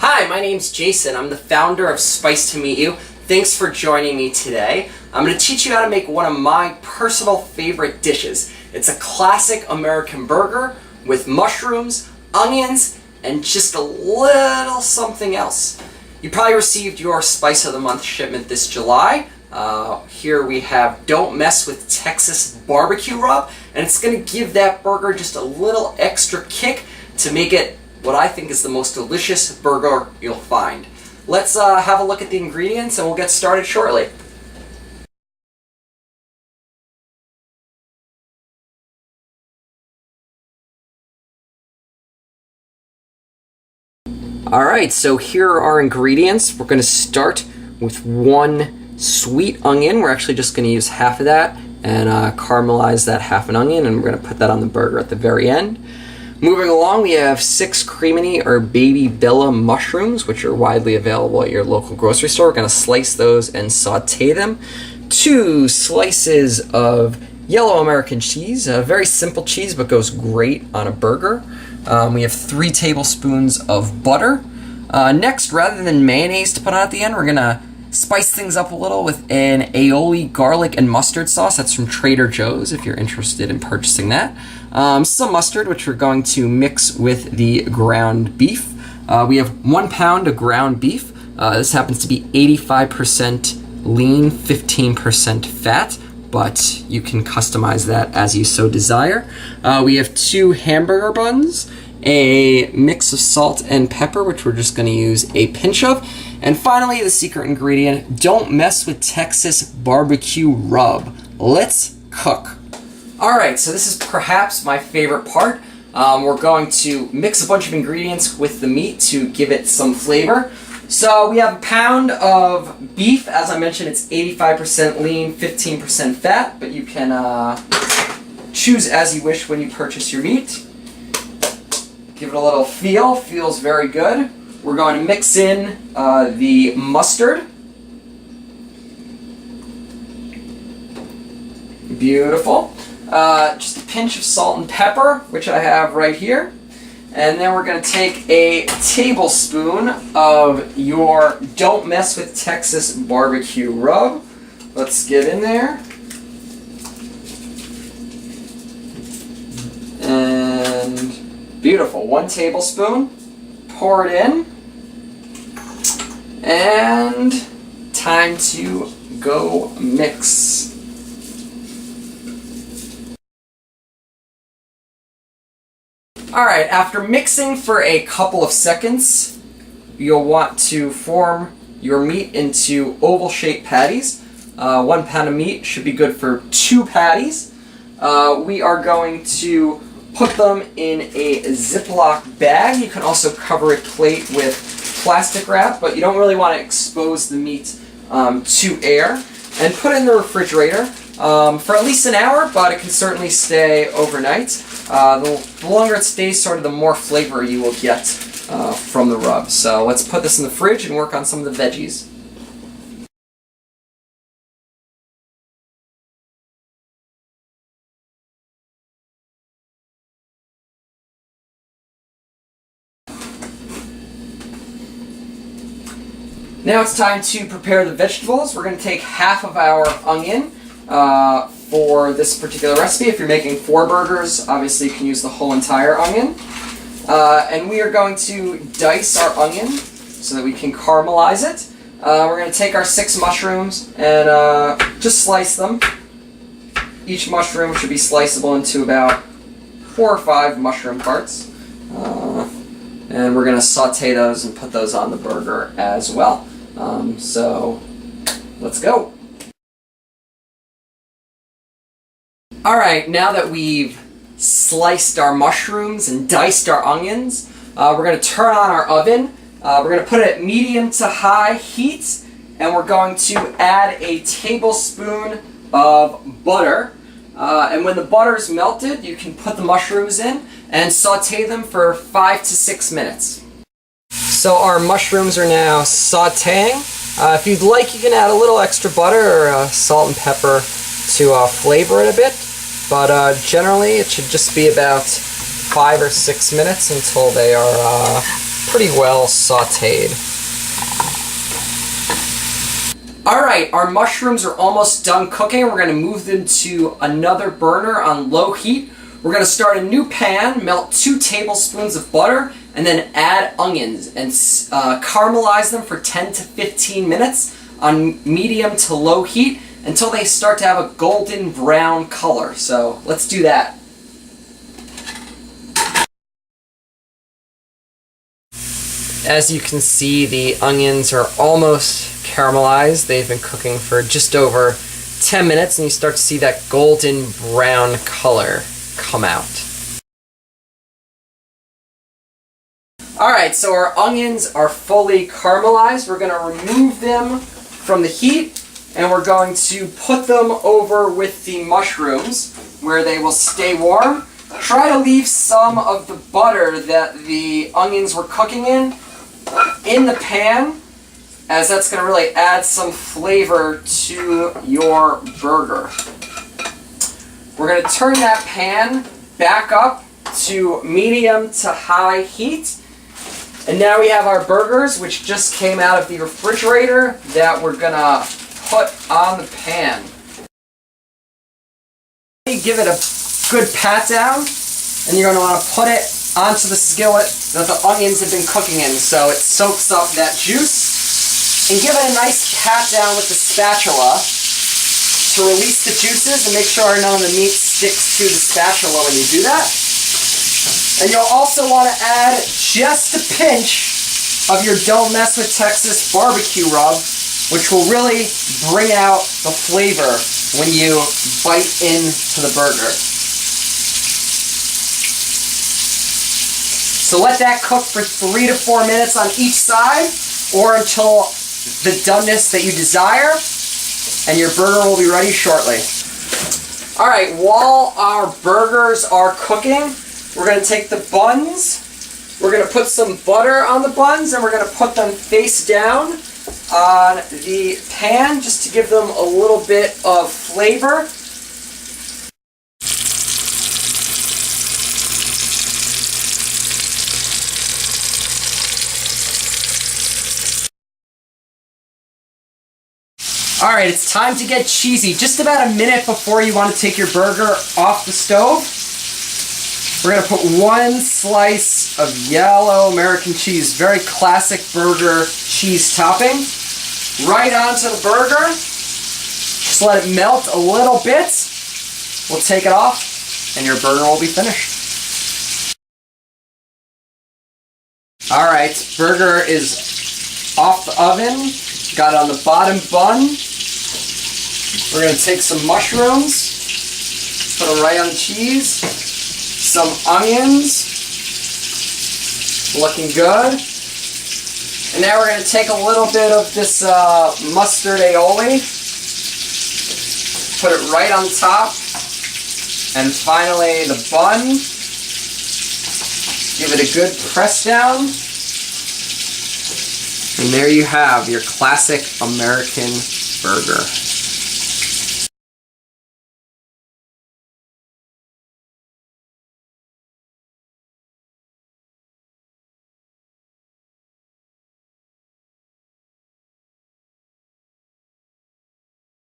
Hi, my name's Jason. I'm the founder of SpiceToMeetYou. Thanks for joining me today. I'm going to teach you how to make one of my personal favorite dishes. It's a classic American burger with mushrooms, onions, and just a little something else. You probably received your Spice of the Month shipment this July. Here we have Don't Mess with Texas Barbecue Rub, and it's going to give that burger just a little extra kick to make it what I think is the most delicious burger you'll find. Let's have a look at the ingredients and we'll get started shortly. Alright, so here are our ingredients. We're going to start with one sweet onion. We're actually just going to use half of that and caramelize that half an onion, and we're going to put that on the burger at the very end. Moving along, we have 6 cremini or baby bella mushrooms, which are widely available at your local grocery store. We're going to slice those and saute them. 2 slices of yellow American cheese, a very simple cheese but goes great on a burger. We have 3 tablespoons of butter. Next, rather than mayonnaise to put on at the end, we're going to spice things up a little with an aioli garlic and mustard sauce. That's from Trader Joe's if you're interested in purchasing that. Some mustard, which we're going to mix with the ground beef. We have 1 pound of ground beef. This happens to be 85% lean, 15% fat, but you can customize that as you so desire. We have 2 hamburger buns, a mix of salt and pepper, which we're just going to use a pinch of. And finally, the secret ingredient, Don't Mess with Texas Barbecue Rub. Let's cook. Alright, so this is perhaps my favorite part. We're going to mix a bunch of ingredients with the meat to give it some flavor. So we have a pound of beef. As I mentioned, it's 85% lean, 15% fat, but you can choose as you wish when you purchase your meat. Give it a little feel. Feels very good. We're going to mix in the mustard. Beautiful. Just a pinch of salt and pepper, which I have right here. And then we're going to take a tablespoon of your Don't Mess with Texas Barbecue Rub. Let's get in there. And beautiful. 1 tablespoon. Pour it in. And time to go mix. Alright, after mixing for a couple of seconds, you'll want to form your meat into oval-shaped patties. 1 pound of meat should be good for 2 patties. We are going to put them in a Ziploc bag. You can also cover a plate with plastic wrap, but you don't really want to expose the meat to air. And put it in the refrigerator for at least an hour, but it can certainly stay overnight. The longer it stays, sort of the more flavor you will get from the rub. So let's put this in the fridge and work on some of the veggies. Now it's time to prepare the vegetables. We're going to take half of our onion for this particular recipe. If you're making 4 burgers, obviously you can use the whole entire onion. And we are going to dice our onion so that we can caramelize it. We're going to take our 6 mushrooms and just slice them. Each mushroom should be sliceable into about 4 or 5 mushroom parts. And we're going to saute those and put those on the burger as well. So let's go. Alright, now that we've sliced our mushrooms and diced our onions, we're going to turn on our oven. We're going to put it at medium to high heat, and we're going to add a tablespoon of butter. And when the butter is melted, you can put the mushrooms in and saute them for 5 to 6 minutes. So our mushrooms are now sauteing. If you'd like, you can add a little extra butter or salt and pepper to flavor it a bit. But generally, it should just be about 5 or 6 minutes until they are pretty well sauteed. Alright, our mushrooms are almost done cooking. We're going to move them to another burner on low heat. We're going to start a new pan, melt 2 tablespoons of butter, and then add onions and caramelize them for 10 to 15 minutes on medium to low heat until they start to have a golden brown color. So let's do that. As you can see, the onions are almost caramelized. They've been cooking for just over 10 minutes, and you start to see that golden brown color come out. Alright, so our onions are fully caramelized. We're going to remove them from the heat, and we're going to put them over with the mushrooms where they will stay warm. Try to leave some of the butter that the onions were cooking in the pan, as that's going to really add some flavor to your burger. We're going to turn that pan back up to medium to high heat. And now we have our burgers, which just came out of the refrigerator, that we're going to put on the pan. Give it a good pat down, and you're going to want to put it onto the skillet that the onions have been cooking in so it soaks up that juice. And give it a nice pat down with the spatula to release the juices and make sure none of the meat sticks to the spatula when you do that. And you'll also want to add just a pinch of your Don't Mess with Texas barbecue rub, which will really bring out the flavor when you bite into the burger. So let that cook for 3 to 4 minutes on each side, or until the doneness that you desire, and your burger will be ready shortly. Alright, while our burgers are cooking, we're going to take the buns, we're going to put some butter on the buns, and we're going to put them face down on the pan just to give them a little bit of flavor. Alright, it's time to get cheesy. Just about a minute before you want to take your burger off the stove, we're going to put 1 slice of yellow American cheese, very classic burger cheese topping, right onto the burger. Just let it melt a little bit. We'll take it off, and your burger will be finished. Alright, burger is off the oven. Got it on the bottom bun. We're going to take some mushrooms, put them right on the cheese, some onions, looking good. And now we're going to take a little bit of this mustard aioli, put it right on top, and finally the bun. Give it a good press down. And there you have your classic American burger.